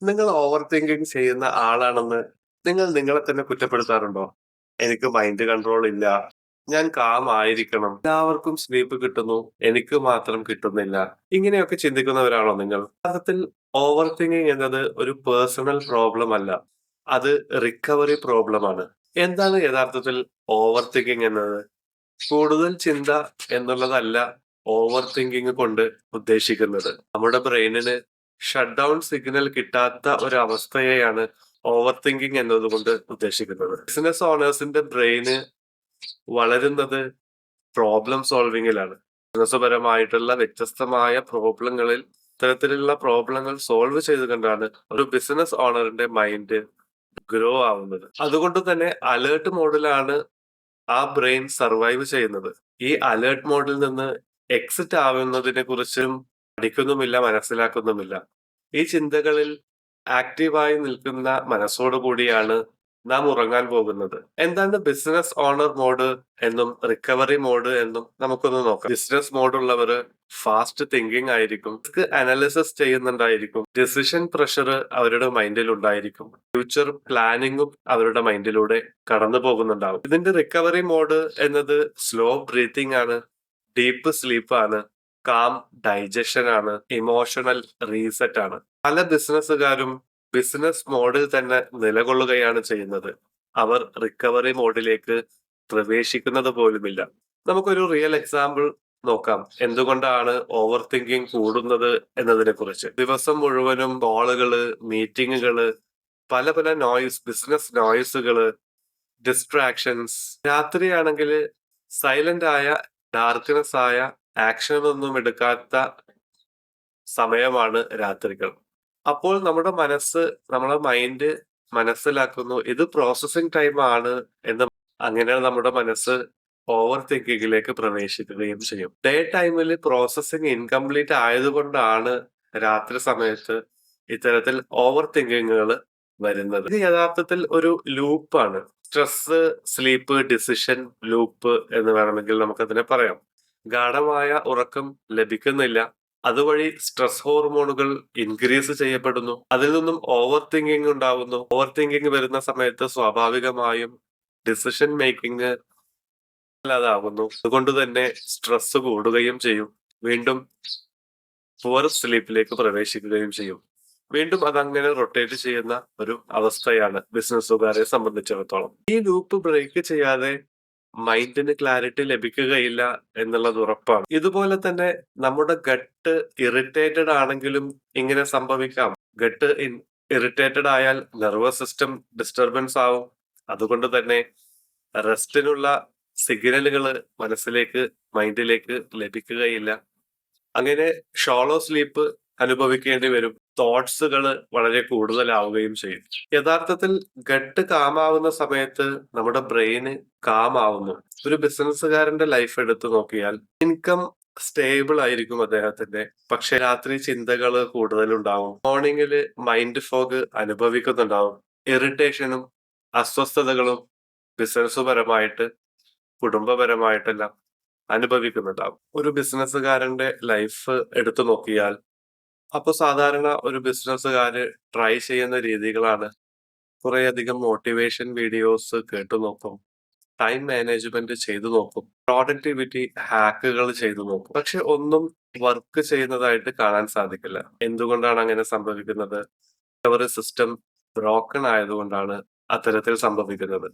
നിങ്ങൾ over thinking ചെയ്യുന്ന ആളാണെന്ന് നിങ്ങൾ നിങ്ങളെ തന്നെ കുറ്റപ്പെടുത്താറുണ്ടോ? എനിക്ക് മൈൻഡ് കൺട്രോൾ ഇല്ല. ഞാൻ കാം ആയിരിക്കണം. എല്ലാവർക്കും സ്ലീപ്പ് കിട്ടുന്നു. എനിക്ക് മാത്രം കിട്ടുന്നില്ല. ഇങ്ങനെയൊക്കെ ചിന്തിക്കുന്നവരാണോ നിങ്ങൾ? യഥാർത്ഥത്തിൽ ഓവർ തിങ്കിങ് എന്നത് ഒരു പേഴ്സണൽ പ്രോബ്ലം അല്ല. അത് റിക്കവറി പ്രോബ്ലം ആണ്. എന്താണ് യഥാർത്ഥത്തിൽ ഓവർ തിങ്കിങ് എന്നത്? കൂടുതൽ ചിന്ത എന്നുള്ളതല്ല ഓവർ തിങ്കിങ് കൊണ്ട് ഉദ്ദേശിക്കുന്നത്. നമ്മുടെ ബ്രെയിനിന് ഷട്ട് ഡൗൺ സിഗ്നൽ കിട്ടാത്ത ഒരു അവസ്ഥയെയാണ് ഓവർ തിങ്കിങ് എന്നതുകൊണ്ട് ഉദ്ദേശിക്കുന്നത്. ബിസിനസ് ഓണേഴ്സിന്റെ ബ്രെയിന് വളരുന്നത് പ്രോബ്ലം സോൾവിങ്ങിലാണ്. ബിസിനസ്സുപരമായിട്ടുള്ള വ്യത്യസ്തമായ പ്രോബ്ലങ്ങളിൽ ഇത്തരത്തിലുള്ള പ്രോബ്ലങ്ങൾ സോൾവ് ചെയ്തുകൊണ്ടാണ് ഒരു ബിസിനസ് ഓണറിന്റെ മൈൻഡ് ഗ്രോ ആവുന്നത്. അതുകൊണ്ട് തന്നെ അലേർട്ട് മോഡിലാണ് ആ ബ്രെയിൻ സർവൈവ് ചെയ്യുന്നത്. ഈ അലേർട്ട് മോഡിൽ നിന്ന് എക്സിറ്റ് ആവുന്നതിനെ കുറിച്ചും പഠിക്കുന്നുമില്ല, മനസ്സിലാക്കുന്നുമില്ല. ഈ ചിന്തകളിൽ ആക്റ്റീവായി നിൽക്കുന്ന മനസ്സോടു കൂടിയാണ് നാം ഉറങ്ങാൻ പോകുന്നത്. എന്താണ് ബിസിനസ് ഓണർ മോഡ് എന്നും റിക്കവറി മോഡ് എന്നും നമുക്കൊന്ന് നോക്കാം. ബിസിനസ് മോഡ് ഉള്ളവര് ഫാസ്റ്റ് തിങ്കിങ് ആയിരിക്കും, റിസ്ക് അനാലിസിസ് ചെയ്യുന്നുണ്ടായിരിക്കും, ഡിസിഷൻ പ്രഷർ അവരുടെ മൈൻഡിൽ ഉണ്ടായിരിക്കും, ഫ്യൂച്ചർ പ്ലാനിങ്ങും അവരുടെ മൈൻഡിലൂടെ കടന്നു പോകുന്നുണ്ടാവും. ഇതിന്റെ റിക്കവറി മോഡ് എന്നത് സ്ലോ ബ്രീത്തിങ് ആണ്, ഡീപ്പ് സ്ലീപ്പ് ആണ്, കാം ഡൈജഷൻ ആണ്, ഇമോഷണൽ റീസെറ്റ് ആണ്. പല ബിസിനസ്സുകാരും ബിസിനസ് മോഡിൽ തന്നെ നിലകൊള്ളുകയാണ് ചെയ്യുന്നത്. അവർ റിക്കവറി മോഡിലേക്ക് പ്രവേശിക്കുന്നത് പോലുമില്ല. നമുക്കൊരു റിയൽ എക്സാമ്പിൾ നോക്കാം. എന്തുകൊണ്ടാണ് ഓവർ തിങ്കിങ് കൂടുന്നത് എന്നതിനെ കുറിച്ച്. ദിവസം മുഴുവനും കോളുകള്, മീറ്റിങ്ങുകള്, പല പല ബിസിനസ് നോയ്സുകള്, ഡിസ്ട്രാക്ഷൻസ്. രാത്രിയാണെങ്കിൽ സൈലന്റ് ആയ, ഡാർക്ക്നെസ് ആയ, ആക്ഷൻ ഒന്നും എടുക്കാത്ത സമയമാണ് രാത്രികൾ. അപ്പോൾ നമ്മുടെ മനസ്സ്, നമ്മുടെ മൈൻഡ് മനസ്സിലാക്കുന്നു ഇത് പ്രോസസ്സിംഗ് ടൈം ആണ് എന്ന്. അങ്ങനെ നമ്മുടെ മനസ്സ് ഓവർ തിങ്കിങ്ങിലേക്ക് പ്രവേശിക്കുകയും ചെയ്യും. ഡേ ടൈമിൽ പ്രോസസ്സിംഗ് ഇൻകംപ്ലീറ്റ് ആയതുകൊണ്ടാണ് രാത്രി സമയത്ത് ഇത്തരത്തിൽ ഓവർ തിങ്കിങ്ങുകൾ വരുന്നത്. ഇത് യഥാർത്ഥത്തിൽ ഒരു ലൂപ്പാണ്. സ്ട്രെസ്, സ്ലീപ്പ്, ഡിസിഷൻ ലൂപ്പ് എന്ന് വേണമെങ്കിൽ നമുക്കതിനെ പറയാം. ഗാഢമായ ഉറക്കം ലഭിക്കുന്നില്ല. അതുവഴി സ്ട്രെസ് ഹോർമോണുകൾ ഇൻക്രീസ് ചെയ്യപ്പെടുന്നു. അതിൽ നിന്നും ഓവർ തിങ്കിങ് ഉണ്ടാവുന്നു. ഓവർ തിങ്കിങ് വരുന്ന സമയത്ത് സ്വാഭാവികമായും ഡിസിഷൻ മേക്കിംഗ് അല്ലാതാകുന്നു. അതുകൊണ്ട് തന്നെ സ്ട്രെസ് കൂടുകയും ചെയ്യും. വീണ്ടും പുവർ സ്ലീപ്പിലേക്ക് പ്രവേശിക്കുകയും ചെയ്യും. വീണ്ടും അതങ്ങനെ റൊട്ടേറ്റ് ചെയ്യുന്ന ഒരു അവസ്ഥയാണ് ബിസിനസ്സുകാരെ സംബന്ധിച്ചിടത്തോളം. ഈ ലൂപ്പ് ബ്രേക്ക് ചെയ്യാതെ മൈൻഡിന് ക്ലാരിറ്റി ലഭിക്കുകയില്ല എന്നുള്ളത് ഉറപ്പാണ്. ഇതുപോലെ തന്നെ നമ്മുടെ ഗട്ട് ഇറിറ്റേറ്റഡ് ആണെങ്കിലും ഇങ്ങനെ സംഭവിക്കാം. ഗട്ട് ഇറിറ്റേറ്റഡ് ആയാൽ നെർവസ് സിസ്റ്റം ഡിസ്റ്റർബൻസ് ആവും. അതുകൊണ്ട് തന്നെ റെസ്റ്റിനുള്ള സിഗ്നലുകൾ മനസ്സിലേക്ക്, മൈൻഡിലേക്ക് ലഭിക്കുകയില്ല. അങ്ങനെ ഷോളോ സ്ലീപ്പ് അനുഭവിക്കേണ്ടി വരും. തോട്ട്സുകൾ വളരെ കൂടുതലാവുകയും ചെയ്യും. യഥാർത്ഥത്തിൽ ഗട്ട് കാമാവുന്ന സമയത്ത് നമ്മുടെ ബ്രെയിന് കാമാവുന്നു. ഒരു ബിസിനസ്സുകാരന്റെ ലൈഫ് എടുത്തു നോക്കിയാൽ ഇൻകം സ്റ്റേബിൾ ആയിരിക്കും അദ്ദേഹത്തിന്റെ. പക്ഷെ രാത്രി ചിന്തകൾ കൂടുതലുണ്ടാവും. മോർണിംഗില് മൈൻഡ് ഫോഗ് അനുഭവിക്കുന്നുണ്ടാവും. ഇറിറ്റേഷനും അസ്വസ്ഥതകളും ബിസിനസ്സുപരമായിട്ട്, കുടുംബപരമായിട്ടെല്ലാം അനുഭവിക്കുന്നുണ്ടാവും. ഒരു ബിസിനസ്സുകാരന്റെ ലൈഫ് എടുത്തു നോക്കിയാൽ അപ്പൊ സാധാരണ ഒരു ബിസിനസ്സുകാര് ട്രൈ ചെയ്യുന്ന രീതികളാണ്. കുറേയധികം മോട്ടിവേഷൻ വീഡിയോസ് കേട്ടു നോക്കും, ടൈം മാനേജ്മെന്റ് ചെയ്തു നോക്കും, പ്രോഡക്ടിവിറ്റി ഹാക്കുകൾ ചെയ്തു നോക്കും. പക്ഷെ ഒന്നും വർക്ക് ചെയ്യുന്നതായിട്ട് കാണാൻ സാധിക്കില്ല. എന്തുകൊണ്ടാണ് അങ്ങനെ സംഭവിക്കുന്നത്? അവരുടെ സിസ്റ്റം ബ്രോക്കൺ ആയതുകൊണ്ടാണ് അത്തരത്തിൽ സംഭവിക്കുന്നത്.